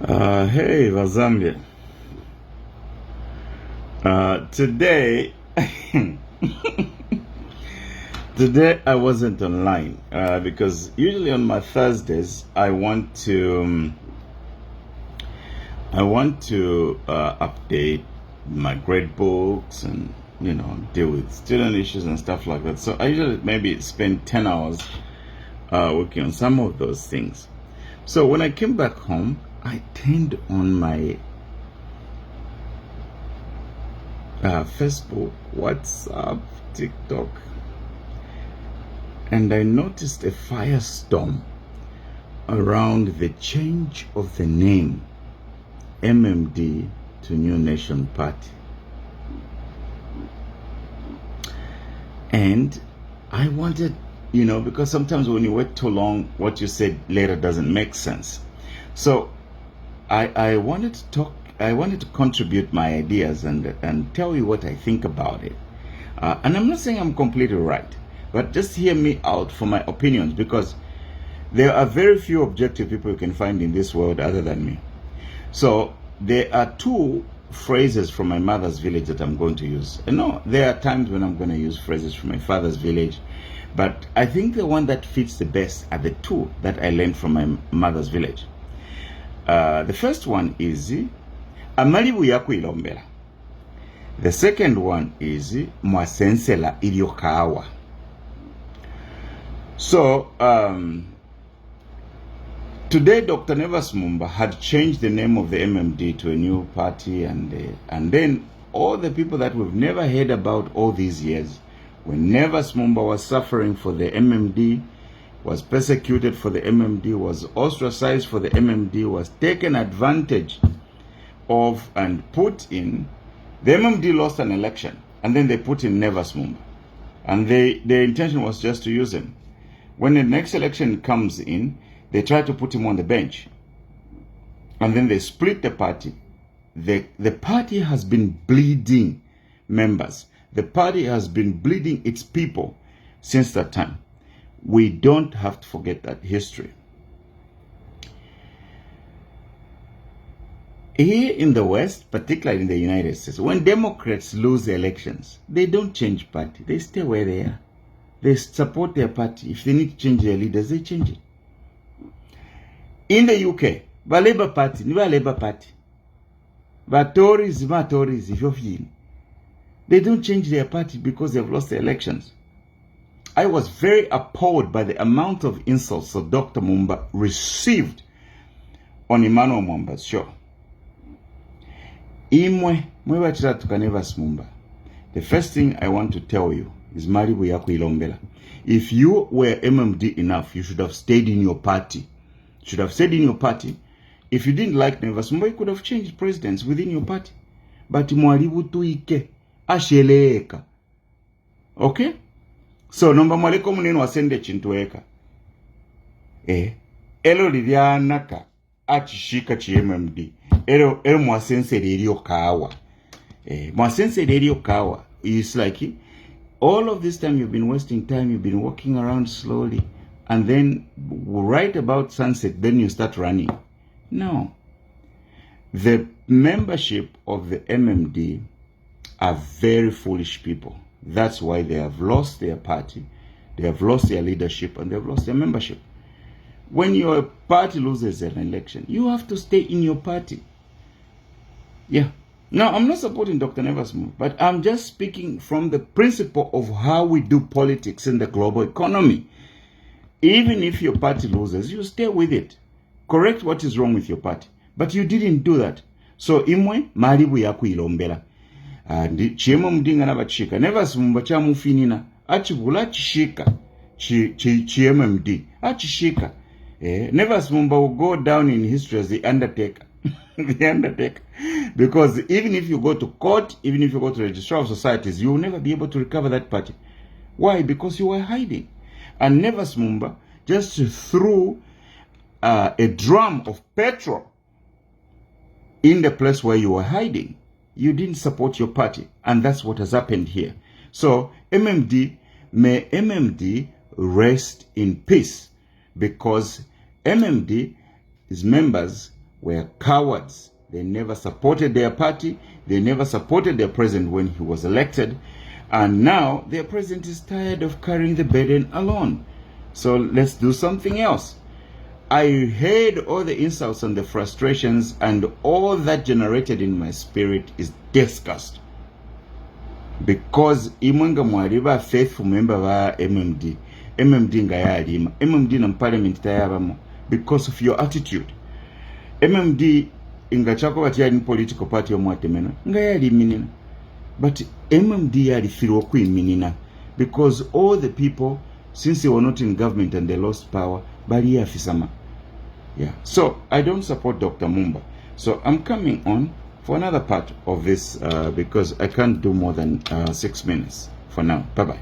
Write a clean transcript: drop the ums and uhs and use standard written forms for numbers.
Hey, Vazambia. Today, today I wasn't online because usually on my Thursdays I want to update my grade books and deal with student issues and stuff like that. So I usually maybe spend 10 hours working on some of those things. So when I came back home, I turned on my Facebook, WhatsApp, TikTok, and I noticed a firestorm around the change of the name MMD to New Nation Party. And I wanted, because sometimes when you wait too long, what you said later doesn't make sense. So I wanted to contribute my ideas and tell you what I think about it. And I'm not saying I'm completely right, but just hear me out for my opinions, because there are very few objective people you can find in this world other than me. So there are two phrases from my mother's village that I'm going to use. And no, there are times when I'm going to use phrases from my father's village, but I think the one that fits the best are the two that I learned from my mother's village. The first one is amalibu yakwilombera. The second one is mwasensela iliokawa. So today Dr. Nevas Mumba had changed the name of the MMD to a new party, and then all the people that we've never heard about all these years, when Nevas Mumba was suffering for the MMD, was persecuted for the MMD, was ostracized for the MMD, was taken advantage of and put in. The MMD lost an election, and then they put in Nevas Mumba, and their intention was just to use him. When the next election comes in, they try to put him on the bench, and then they split the party. The party has been bleeding members. The party has been bleeding its people since that time. We don't have to forget that history. Here in the West, particularly in the United States, when Democrats lose the elections, they don't change party. They stay where they are. They support their party. If they need to change their leaders, they change it. In the UK, the Labour Party, the Labour Party, the Tories, if you're feeling, they don't change their party because they've lost the elections. I was very appalled by the amount of insults that Dr. Mumba received on Emmanuel Mwamba's show. The first thing I want to tell you is Maribu Yaku Ilombela. If you were MMD enough, you should have stayed in your party. Should have stayed in your party. If you didn't like Nevas Mumba, you could have changed presidents within your party. But Mwaribu tuike asheleka. Okay? So nomba mwaleko muneno wasende chintueka. Elo lilianaka achishika chi MMD. Elo mwasense lirio kawa. Mwasense lirio kawa. It's like all of this time you've been wasting time, you've been walking around slowly, and then right about sunset, then you start running. No. The membership of the MMD are very foolish people. That's why they have lost their party, they have lost their leadership, and they have lost their membership. When your party loses an election, you have to stay in your party. Yeah. Now, I'm not supporting Dr. Nevas Mumba, but I'm just speaking from the principle of how we do politics in the global economy. Even if your party loses, you stay with it. Correct what is wrong with your party. But you didn't do that. So, imwe, maribu yaku ilombela. Chiemo mdinga na bachika. Nevas Mumba cha mufinina. Achibula chishika. Chiemo mdi. Achishika. Nevas Mumba will go down in history as the undertaker. The undertaker. Because even if you go to court, even if you go to the registrar of societies, you will never be able to recover that party. Why? Because you were hiding. And Nevas Mumba just threw a drum of petrol in the place where you were hiding. You didn't support your party, and that's what has happened here. So MMD, may MMD rest in peace, because MMD's members were cowards. They never supported their party. They never supported their president when he was elected. And now their president is tired of carrying the burden alone. So let's do something else. I heard all the insults and the frustrations, and all that generated in my spirit is disgust. Because imwenga mwariba faithful member wa MMD. MMD nga yalima. MMD na parliament tayabamo. Because of your attitude. MMD inga chako bati yali political party omwatemena. Nga yaliminina. But MMD yalifirwa kuiminina. Because all the people, since they were not in government and they lost power, bali yafisama. Yeah. So I don't support Dr. Mumba. So I'm coming on for another part of this because I can't do more than 6 minutes for now. Bye-bye.